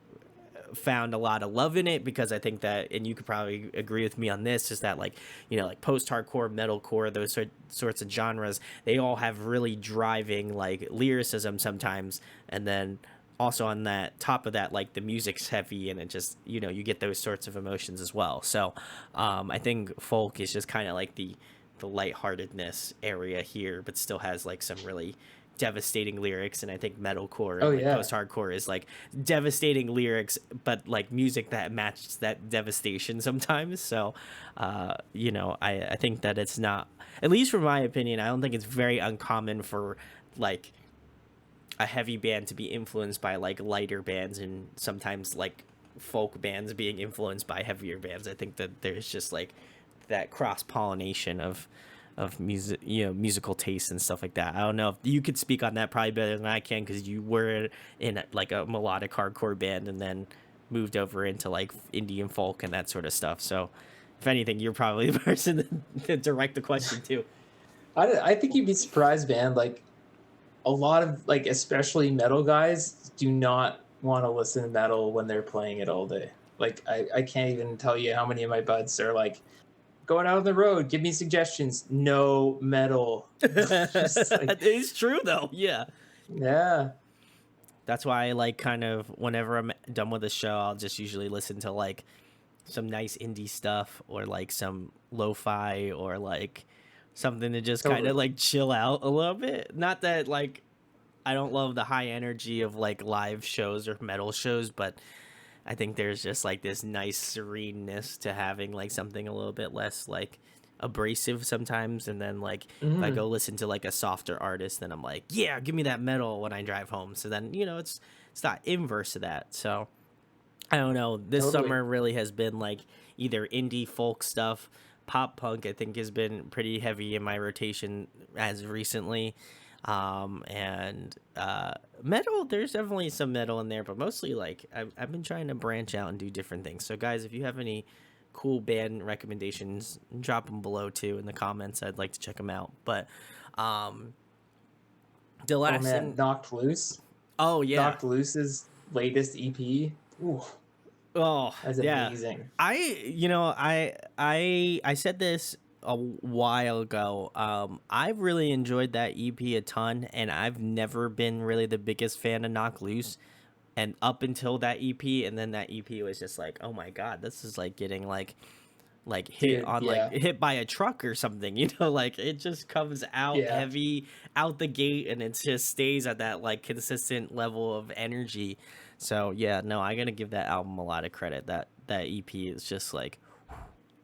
found a lot of love in it, because I think that, and you could probably agree with me on this, is that like, you know, like post-hardcore, metalcore, those sorts of genres, they all have really driving like lyricism sometimes. And then also on that top of that, like the music's heavy and it just, you know, you get those sorts of emotions as well. So I think folk is just kind of like the lightheartedness area here, but still has like some really devastating lyrics. And I think metalcore Oh and like yeah, post-hardcore is like devastating lyrics, but like music that matches that devastation sometimes. So you know, I think that it's not, at least from my opinion, I don't think it's very uncommon for like a heavy band to be influenced by like lighter bands, and sometimes like folk bands being influenced by heavier bands. I think that there's just like that cross pollination of music, you know, musical tastes and stuff like that. I don't know if you could speak on that probably better than I can, because you were in like a melodic hardcore band and then moved over into like Indian folk and that sort of stuff. So if anything, you're probably the person to direct the question to. I think you'd be surprised, man. Like a lot of like especially metal guys do not want to listen to metal when they're playing it all day. Like I can't even tell you how many of my buds are like going out on the road, give me suggestions. No metal. Just like It's true though. Yeah. yeah. That's why I like kind of whenever I'm done with a show, I'll just usually listen to like some nice indie stuff, or like some lo-fi, or like something to just kind of Totally. like chill out a little bit. Not that like I don't love the high energy of like live shows or metal shows, but I think there's just like this nice sereneness to having like something a little bit less like abrasive sometimes. And then like if I Hmm. go listen to like a softer artist, then I'm like, yeah, give me that metal when I drive home. So then, you know, it's not inverse of that. So I don't know. This Totally. summer really has been like either indie folk stuff, pop punk. I think has been pretty heavy in my rotation as recently, and metal. There's definitely some metal in there, but mostly like I've been trying to branch out and do different things. So guys, if you have any cool band recommendations, drop them below too in the comments. I'd like to check them out. But um, the Oh last man, thing. Knocked Loose. Oh yeah. Knocked Loose's latest EP. Ooh, Oh, that's yeah. amazing. You know, I said this a while ago. I've really enjoyed that EP a ton, and I've never been really the biggest fan of Knock Loose. And up until that EP, and then that EP was just like, oh my god, this is like getting like hit Dude, on like yeah. hit by a truck or something, you know, like it just comes out Yeah. heavy out the gate, and it just stays at that like consistent level of energy. So yeah, no, I gotta give that album a lot of credit. That EP is just like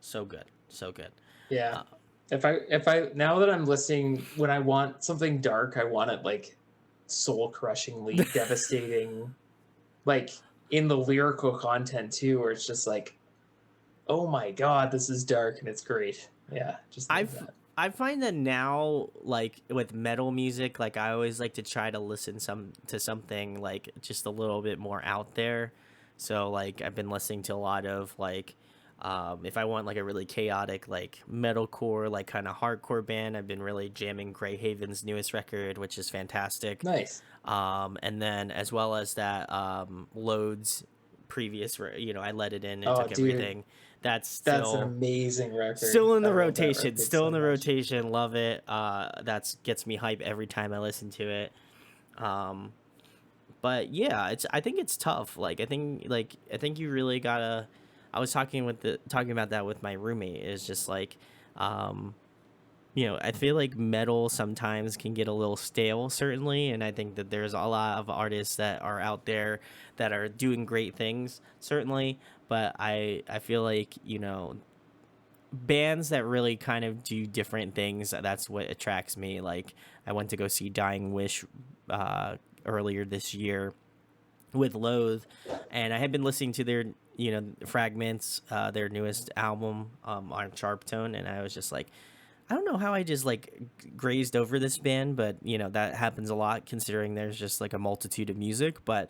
so good, so good. Yeah. uh, If I now that I'm listening, when I want something dark, I want it like soul crushingly devastating, like in the lyrical content too, where it's just like, oh my god, this is dark and it's great. Yeah, just love I've that. I find that now, like with metal music, like I always like to try to listen some to something like just a little bit more out there. So like I've been listening to a lot of like if I want like a really chaotic like metalcore like kind of hardcore band, I've been really jamming Grey Haven's newest record, which is fantastic. Nice. And then as well as that Loads you know, I let it in and Oh, took dude, everything. That's that's an amazing record. still in I the love that rotation, record still so in the much. rotation, love it. That's gets me hype every time I listen to it. um but yeah, it's I think it's tough. I think you really gotta, I was talking about that with my roommate, is just like um you know, I feel like metal sometimes can get a little stale, certainly, and I think that there's a lot of artists that are out there that are doing great things, certainly. but I feel like, bands that really kind of do different things, that's what attracts me. Like, I went to go see Dying Wish earlier this year with Loathe, and I had been listening to their Fragments, their newest album, on Sharp Tone, and I was just like, I don't know how I just like grazed over this band, but that happens a lot considering there's just like a multitude of music. Oh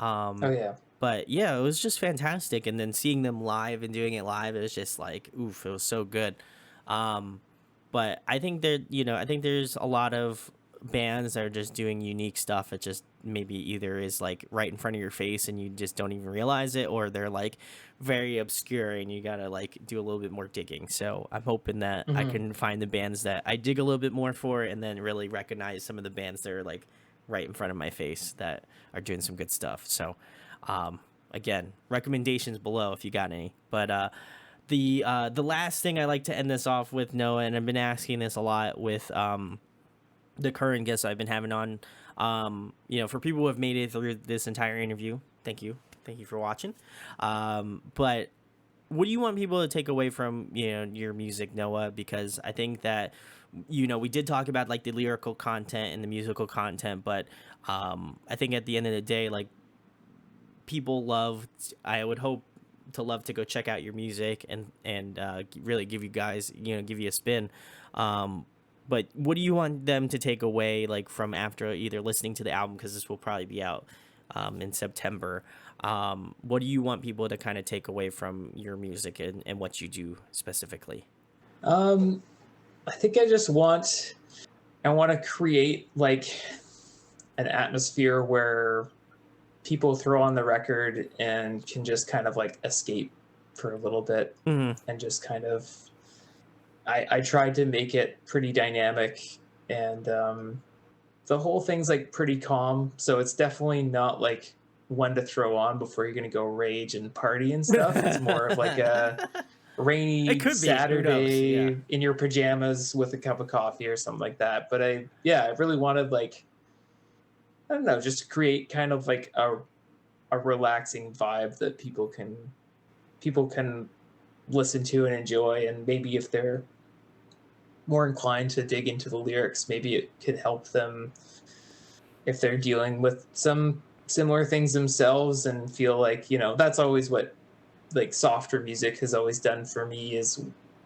Um, yeah. but yeah, it was just fantastic. And then seeing them live and doing it live, it was just like, oof, it was so good. Um, but I think there's a lot of bands that are just doing unique stuff. It just maybe either is like right in front of your face and you just don't even realize it, or they're like very obscure and you gotta like do a little bit more digging. So I'm hoping that I Hmm. can find the bands that I dig a little bit more for, and then really recognize some of the bands that are like right in front of my face that are doing some good stuff. So, um, again, recommendations below if you got any. But the last thing I like to end this off with, Noah, and I've been asking this a lot with the current guests I've been having on. For people who have made it through this entire interview, thank you for watching. But what do you want people to take away from your music, Noah? Because I think that we did talk about like the lyrical content and the musical content, but I think at the end of the day, like, people love, I would hope to love to go check out your music and really give you guys, give you a spin. Um, but what do you want them to take away, like, from after either listening to the album, because this will probably be out in September? What do you want people to kind of take away from your music and what you do specifically? Um, I think I want to create like an atmosphere where people throw on the record and can just kind of like escape for a little bit Hmm. and just kind of I tried to make it pretty dynamic, and the whole thing's like pretty calm, so it's definitely not like one to throw on before you're gonna go rage and party and stuff. It's more of like a It rainy could be. Who knows? Yeah. Saturday in your pajamas with a cup of coffee or something like that. But I really wanted like, I don't know, just to create kind of like a relaxing vibe that people can listen to and enjoy. And maybe if they're more inclined to dig into the lyrics, maybe it could help them if they're dealing with some similar things themselves and feel like, that's always what like softer music has always done for me, is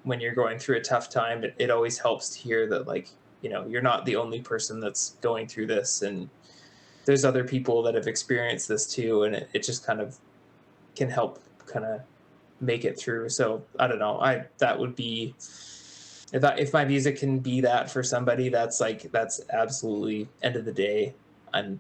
when you're going through a tough time, it always helps to hear that, like, you're not the only person that's going through this, and there's other people that have experienced this too, and it just kind of can help kind of make it through. So I don't know, I that would be, if my music can be that for somebody, that's absolutely end of the day. I'm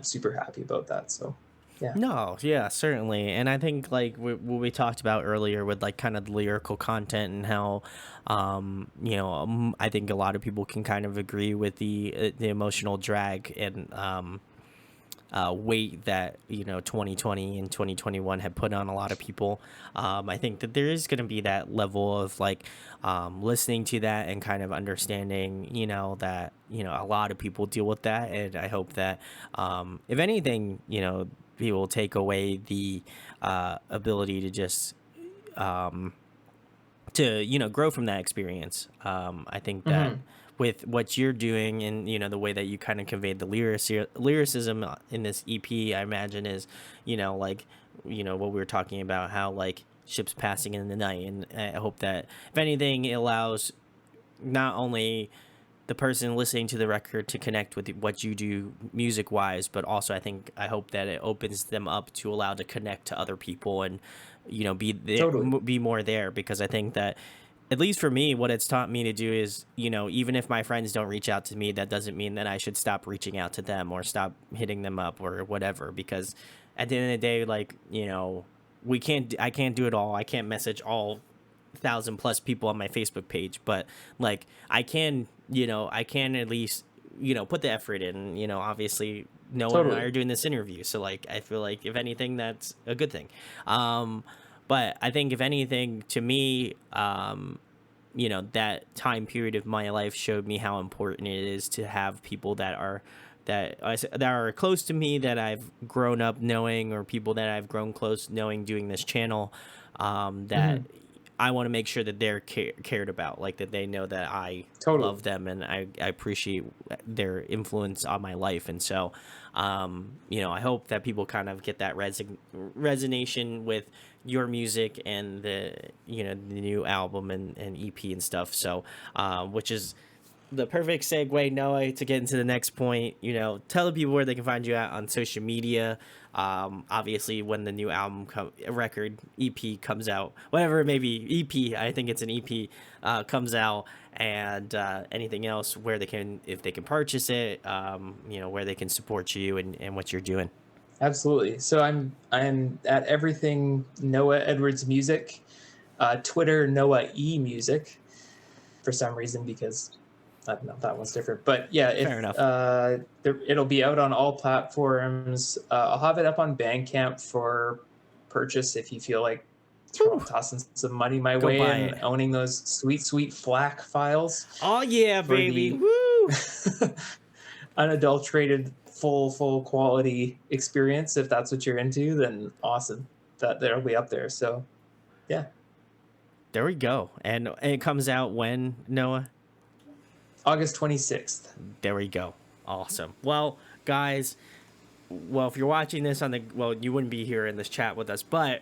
super happy about that. So yeah. No, yeah, certainly. And I think like what we talked about earlier with like kind of the lyrical content and how, I think a lot of people can kind of agree with the emotional drag and weight that 2020 and 2021 had put on a lot of people. I think that there is going to be that level of like listening to that and kind of understanding, that a lot of people deal with that, and I hope that if anything, people take away the ability to just um, to grow from that experience. I think that Hmm. with what you're doing and the way that you kind of conveyed the lyricism in this EP, I imagine is like what we were talking about, how like ships passing in the night, and I hope that if anything it allows not only the person listening to the record to connect with what you do music wise, but also I hope that it opens them up to allow to connect to other people and be there, Totally. be more there, because I think that at least for me, what it's taught me to do is, even if my friends don't reach out to me, that doesn't mean that I should stop reaching out to them or stop hitting them up or whatever. Because at the end of the day, like, I can't do it all. I can't message all 1,000+ people on my Facebook page, but like I can at least, put the effort in, obviously Noah and I Totally. are doing this interview. So like, I feel like if anything, that's a good thing. Um, but I think if anything to me, that time period of my life showed me how important it is to have people that are that are close to me, that I've grown up knowing, or people that I've grown close knowing doing this channel, that Hmm. I want to make sure that they're cared about, like that they know that I Totally. love them and I appreciate their influence on my life. And so, I hope that people kind of get that resonation with your music and the new album and EP and stuff. So, which is the perfect segue, Noah, to get into the next point. Tell the people where they can find you at on social media. Obviously, when the new record, EP comes out, whatever it may be, EP, I think it's an EP, comes out, and anything else where if they can purchase it, where they can support you and what you're doing. Absolutely. So I'm at everything Noah Edwards Music, Twitter Noah E Music for some reason, because I don't know, that one's different. But yeah, Fair if enough. it'll be out on all platforms. I'll have it up on Bandcamp for purchase if you feel like Whew, tossing some money my go way buy and it. owning those sweet, sweet FLAC files Oh yeah, for baby. the Woo! unadulterated, full quality experience. If that's what you're into, then awesome. That'll be up there. So yeah, There we go. And it comes out when, Noah? August 26th. There we go. Awesome. Well, guys, if you're watching this you wouldn't be here in this chat with us, but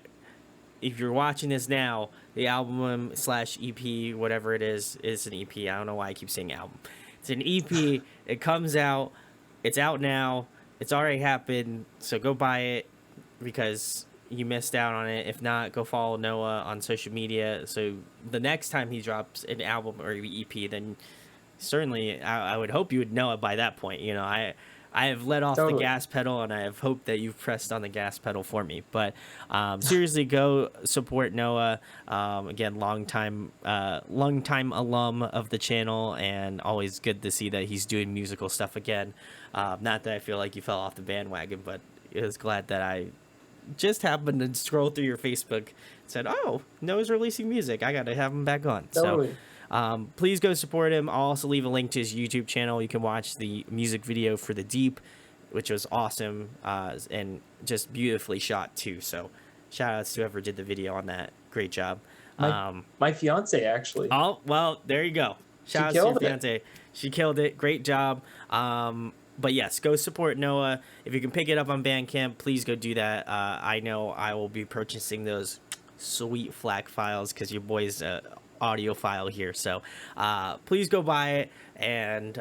if you're watching this now, the album slash EP, whatever it is an EP. I don't know why I keep saying album. It's an EP. It comes out. It's out now. It's already happened. So go buy it because you missed out on it. If not, go follow Noah on social media. So the next time he drops an album or EP, then certainly I would hope you would know it by that point. I have let off the Totally. gas pedal, and I have hoped that you've pressed on the gas pedal for me. But seriously, go support Noah. Again, long time alum of the channel, and always good to see that he's doing musical stuff again. Not that I feel like you fell off the bandwagon, but I was glad that I just happened to scroll through your Facebook and said, "Oh, Noah's releasing music. I got to have him back on." So Totally. please go support him. I'll also leave a link to his YouTube channel. You can watch the music video for The Deep, which was awesome and just beautifully shot too. So shout outs to whoever did the video on that. Great job. My fiance actually. Oh, well, there you go. She Shout out to your killed it. fiance. She killed it. Great job. But yes, go support Noah. If you can pick it up on Bandcamp, please go do that. I know I will be purchasing those sweet FLAC files because your boy's audiophile here. So please go buy it. And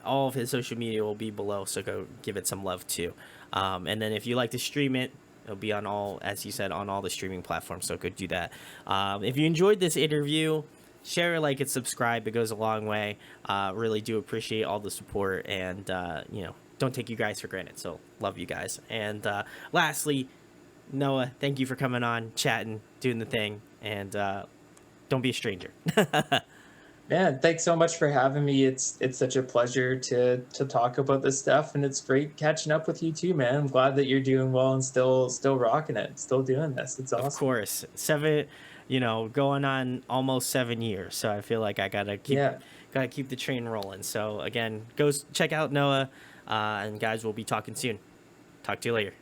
all of his social media will be below. So go give it some love too. And then if you like to stream it, it'll be on all, as you said, on all the streaming platforms. So go do that. If you enjoyed this interview, share, like, and subscribe. It goes a long way. Really do appreciate all the support, and don't take you guys for granted. So love you guys. And lastly, Noah, thank you for coming on, chatting, doing the thing, and don't be a stranger. Man, thanks so much for having me. It's such a pleasure to talk about this stuff, and it's great catching up with you too, man. I'm glad that you're doing well and still rocking it, still doing this. It's Of awesome. course, going on almost 7 years. So I feel like I Yeah. gotta keep the train rolling. So again, check out Noah, and guys, we'll be talking soon. Talk to you later.